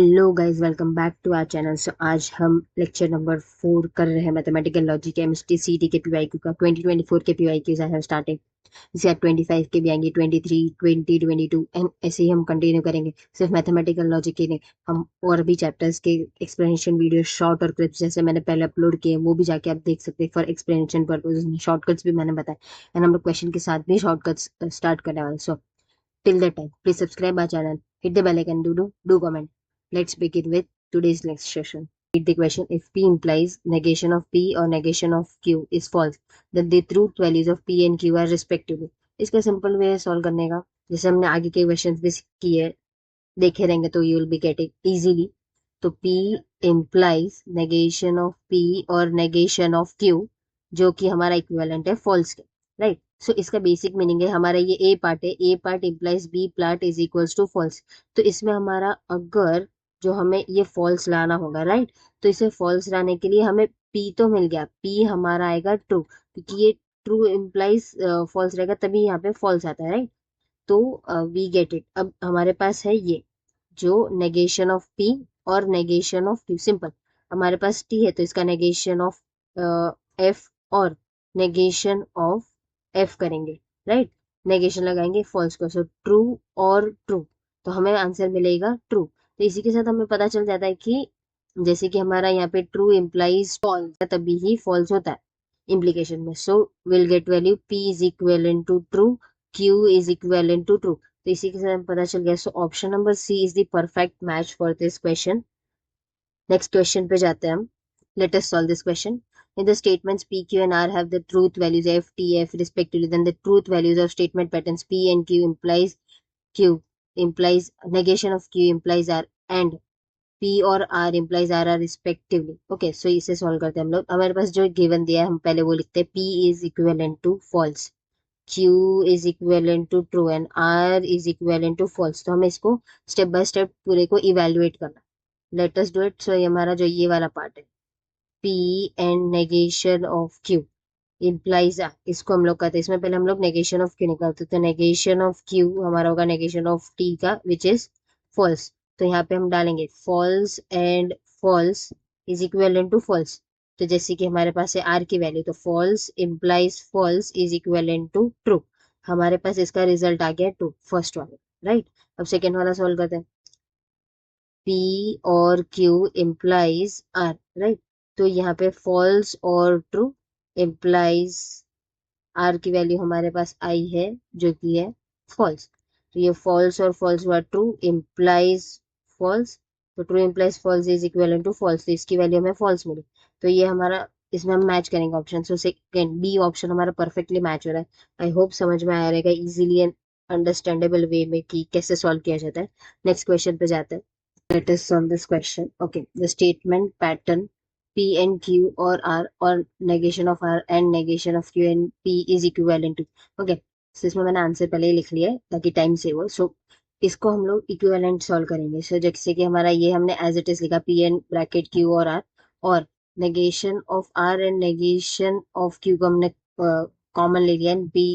Hello guys, welcome back to our channel. So आज हम lecture number 4 कर रहे हैं मैथमेटिकल लॉजिक केमिस्ट्री सीटी के पीवाईक्यू का। 2024 के पीवाईक्यूज आई हैव स्टार्टेड। इसके बाद 25 के भी आएंगे, 23, 2022 एंड ऐसे ही हम कंटिन्यू करेंगे। सिर्फ मैथमेटिकल लॉजिक के नहीं, हम और भी चैप्टर्स के एक्सप्लेनेशन वीडियो शॉर्ट और क्लिप्स जैसे मैंने पहले अपलोड किए वो भी जाके आप देख सकते हैं फॉर एक्सप्लेनेशन पर्पज। शॉर्टकट्स भी मैंने बताए एंड हम लोग क्वेश्चन के साथ भी शॉर्टकट्स स्टार्ट करने वाले। सो till that time, please subscribe our channel, hit the bell icon, do comment. Let's begin with today's next session. Read the question. If P implies negation of P or negation of Q is false, then the truth values of P and Q are respectively. इसका simple way है solve करने का, जैसे हमने आगे के questions भी किए देखे रहेंगे तो you will be getting easily. तो P implies negation of P और negation of Q जो कि हमारा इक्विवेलेंट है फॉल्स के, राइट। सो इसका बेसिक मीनिंग है, हमारा ये ए पार्ट है, A part implies B part is equals to false. तो इसमें हमारा अगर जो हमें ये फॉल्स लाना होगा, राइट, तो इसे फॉल्स लाने के लिए हमें पी तो मिल गया, पी हमारा आएगा ट्रू, क्योंकि ये ट्रू इम्प्लाइज फॉल्स रहेगा तभी यहाँ पे फॉल्स आता है, राइट। तो वी गेट इट। अब हमारे पास है ये जो नेगेशन ऑफ पी और नेगेशन ऑफ क्यू, सिंपल। हमारे पास टी है तो इसका नेगेशन ऑफ एफ और नेगेशन ऑफ एफ करेंगे, राइट। नेगेशन लगाएंगे फॉल्स को, सो ट्रू और ट्रू, तो हमें आंसर मिलेगा ट्रू। तो इसी के साथ हमें पता चल जाता है कि जैसे कि हमारा यहाँ पे ट्रू इम्प्लाइज फॉल्स तभी ही फॉल्स होता है इम्प्लीकेशन में। So will get value P is equivalent to true, Q is equivalent to true. तो इसी के साथ हमें पता चल गया। So option number C is the perfect match for this question. Next question पे जाते हैं हम। Let us solve this question. In the statements P, Q, and R have the truth values F, T, F respectively, then the truth values of statement patterns P and Q implies negation of Q implies R and P और R implies R respectively. Okay, so इसे solve करते हैं हम लोग। हमारे पास जो given दिया है हम पहले वो लिखते हैं, P is equivalent to false, Q is equivalent to true and R is equivalent to false। तो हमें इसको स्टेप बाय स्टेप पूरे को इवेल्युएट करना। Let us do it. So ये हमारा जो ये वाला पार्ट है, P and negation of Q implies R, इसको हम लोग करते हैं। इसमें पहले हम लोग नेगेशन ऑफ Q निकालते हैं, तो नेगेशन ऑफ Q हमारा होगा नेगेशन ऑफ T का, विच इज फॉल्स। तो यहाँ पे हम डालेंगे false and false is equivalent to false. तो जैसे कि हमारे पास है R की वैल्यू, तो false implies false is equivalent to true. हमारे पास इसका रिजल्ट आ गया ट्रू, फर्स्ट वाला, राइट। अब सेकेंड वाला सॉल्व करते हैं। P और Q इम्प्लाइज R, राइट। तो यहाँ पे फॉल्स और ट्रू इम्प्लाइज R की वैल्यू हमारे पास आई है जो कि है फॉल्स। तो ये फॉल्स और फॉल्स हुआ ट्रू इम्प्लाइज फॉल्स, तो true implies false is equal to false, तो इसकी वैल्यू हमें फॉल्स मिली। तो ये हमारा, इसमें हम मैच करेंगे option. So second B option हमारा परफेक्टली मैच हो रहा है। आई होप समझ में आया रहेगा इजीली एंड अंडरस्टैंडेबल वे में कि कैसे सॉल्व किया जाता है। नेक्स्ट क्वेश्चन पे जाते हैं। Let us solve this question. Okay, the statement pattern P and Q or R or negation of R and negation of Q and P is equivalent to. Okay, so इसमें मैंने answer पहले ही लिख लिया है ताकि टाइम सेव हो। सो इसको हम लोग इक्विवेलेंट सॉल्व करेंगे। सो जैसे कि हमारा ये हमने एज इट इज लिखा P एंड ब्रैकेट Q और R, और negation of R and negation of Q को हमने कॉमन ले लिया एंड P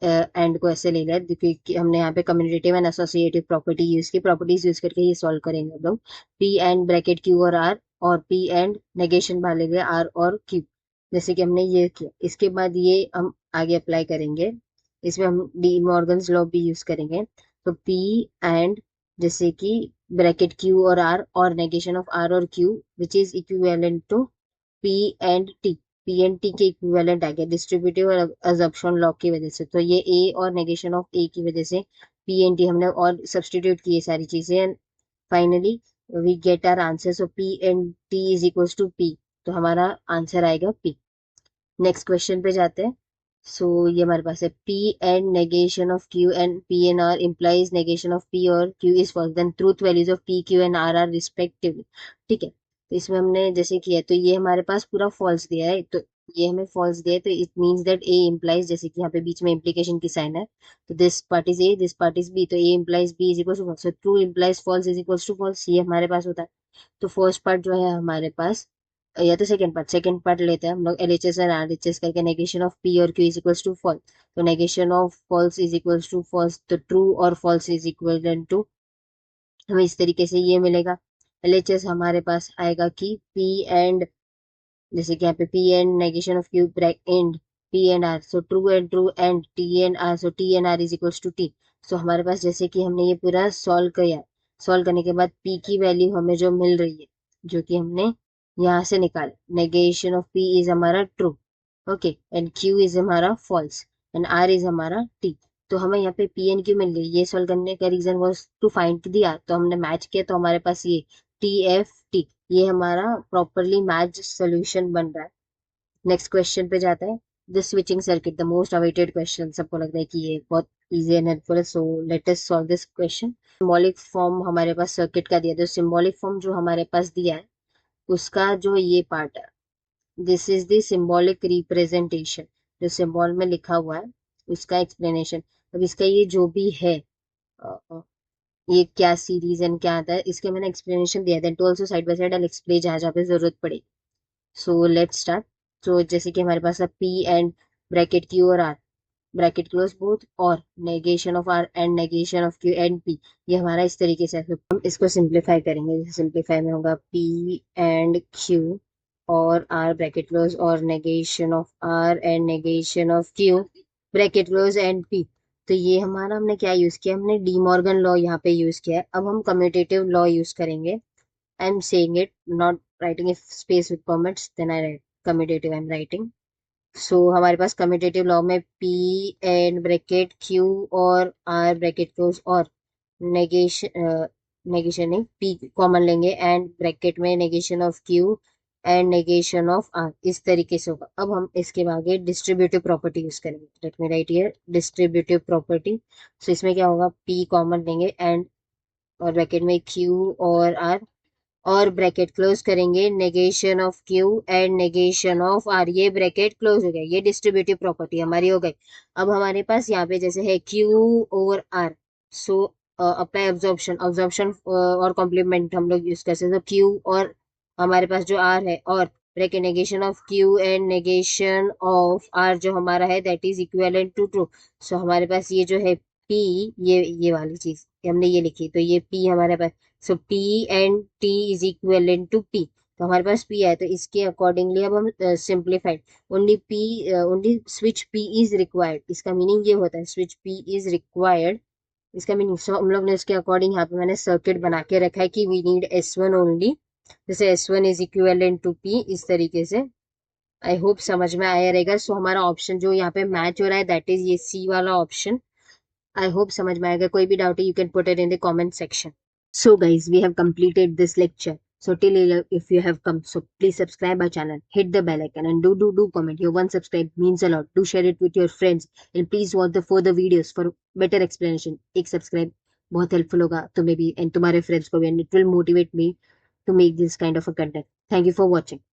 एंड को ऐसे ले लिया, क्योंकि हमने यहाँ पे commutative and associative property use की, प्रॉपर्टीज यूज करके ये सॉल्व करेंगे हम लोग। पी एंड ब्रैकेट क्यू और आर, और पी एंड नेगेशन बाहर ले लिया आर और क्यू, जैसे कि हमने ये किया। इसके बाद ये हम आगे अप्लाई करेंगे, इसमें हम डी मॉर्गन्स लॉ भी यूज करेंगे। तो पी एंड जैसे कि ब्रैकेट क्यू और नेगेशन ऑफ आर और Q which is equivalent to P and T, P and T के इक्विवेलेंट आ गया डिस्ट्रीब्यूटिव और अजम्पशन लॉ की वजह से। तो ये ए और नेगेशन ऑफ ए की वजह से पी एंड टी हमने और सब्सटीट्यूट किए सारी चीजें and finally we get our answer. So P and T is equals to P, तो हमारा आंसर आएगा पी। नेक्स्ट क्वेश्चन पे जाते हैं। सो ये हमारे पास है P and negation of Q and P and R implies negation of P और Q is false, then truth values of P Q and R respectively. ठीक है, तो इसमें हमने जैसे किया, तो ये हमारे पास पूरा फॉल्स दिया है, तो ये हमें फॉल्स दिया है, तो it means that A implies, जैसे कि यहाँ पे बीच में इम्प्लीकेशन की साइन है, तो this part is A, this part is B, तो A implies B is equal to false, so true implies false is equal to false, ये हमारे पास होता है। तो फर्स्ट पार्ट जो है हमारे पास, या तो सेकंड पार्ट लेते हैं हम लोग, एलएचएस एंड आरएचएस करके, नेगेशन ऑफ पी और Q is equals to false, तो negation of false is equals to false, तो ट्रू और फॉल्स इज इक्वल टू हमें इस तरीके से ये मिलेगा। LHS हमारे पास आएगा कि P एंड, जैसे कि यहाँ पे P and negation of Q bracket and P and R, so true and T and R, so T and R is equals to T। So हमारे पास जैसे कि हमने ये पूरा सॉल्व किया, सॉल्व करने के बाद P की वैल्यू हमें जो मिल रही है, जो कि हमने यहाँ से निकाला, नेगेशन ऑफ P इज हमारा true, okay, and Q is हमारा फॉल्स, एंड R इज हमारा T। तो हमें यहाँ पे P एंड Q मिल गई। ये सॉल्व करने का reason was to find the R, तो हमने मैच किया, तो हमारे पास ये TFT, ये हमारा प्रॉपरली मैच सोल्यूशन बन रहा है। नेक्स्ट क्वेश्चन पे जाता है। The switching circuit, the most awaited question, सबको लगता है कि ये बहुत इजी एंड हेल्पफुल है, so let us solve this question. Symbolic form हमारे पास सर्किट का दिया, तो सिंबॉलिक फॉर्म जो हमारे पास दिया है उसका जो ये पार्ट है, this is the symbolic representation, जो सिंबल में लिखा हुआ है उसका एक्सप्लेनेशन। अब इसका ये जो भी है, ये क्या सीरीज एंड क्या आता है, इसके मैंने एक्सप्लेनेशन दिया था, to also side by side I explain जहाँ जहाँ पे जरूरत पड़ेगी। So let's start. सो जैसे कि हमारे पास है P एंड ब्रैकेट Q और R, ब्रैकेट क्लोज बोथ, और negation of R and negation of Q and P, ये हमारा इस तरीके से है। तो हम इसको सिंप्लीफाई करेंगे। जैसे सिंप्लीफाई में होगा P एंड Q और R ब्रैकेट क्लोज, और negation of R and negation of Q bracket close and P। तो ये हमारा हमने क्या यूज किया, हमने डी मॉर्गन लॉ यहाँ पे यूज किया है। अब हम कम्यूटेटिव लॉ यूज करेंगे। I'm saying it, not writing if space with permits, then I write commutative I'm writing. So हमारे पास commutative law में P and bracket Q और R bracket close, और negation negation नहीं, P कॉमन लेंगे and bracket में negation of Q and negation of R, इस तरीके से होगा। अब हम इसके आगे डिस्ट्रीब्यूटिव प्रॉपर्टी यूज करेंगे। Let me write here distributive property. So इसमें क्या होगा, P कॉमन लेंगे एंड, और ब्रैकेट में Q और R, और ब्रैकेट क्लोज करेंगे, negation of Q and negation of R, ये ब्रैकेट क्लोज हो गया। ये डिस्ट्रीब्यूटिव प्रॉपर्टी हमारी हो गई। अब हमारे पास यहाँ पे जैसे है Q over R, so apply absorption, absorption और कॉम्प्लीमेंट हम लोग यूज कर सकते हैं। तो Q और हमारे पास जो R है, और bracket negation of Q and negation of R जो हमारा है, that is equivalent to true. So हमारे पास ये जो है P, ये वाली चीज हमने ये लिखी, तो ये P हमारे पास, so P and T is equivalent to P। तो हमारे पास P है, तो इसके अकॉर्डिंगली अब हम simplified, only P, only switch P is required, इसका मीनिंग ये होता है स्विच P इज रिक्वायर्ड, इसका मीनिंग। सो हम लोग ने उसके अकॉर्डिंग यहाँ पे मैंने सर्किट बना के रखा है कि वी नीड S1 ओनली, जैसे S1 is equivalent to P, इस तरीके से। आई होप समझ में आया रहेगा। सो हमारा ऑप्शन जो यहाँ पे मैच हो रहा है, दैट इज ये C वाला ऑप्शन। आई होप समझ में आएगा। कोई भी डाउट है, you can put it in the comment section. So guys, we have completed this lecture. So till if you have come, so please subscribe our channel, hit the bell icon, and do comment. Your one subscribe means a lot. Do share it with your friends, and please watch the further videos for better explanation. एक subscribe बहुत helpful होगा तुम्हें भी and तुम्हारे friends को भी, and it will motivate me to make this kind of a content. Thank you for watching.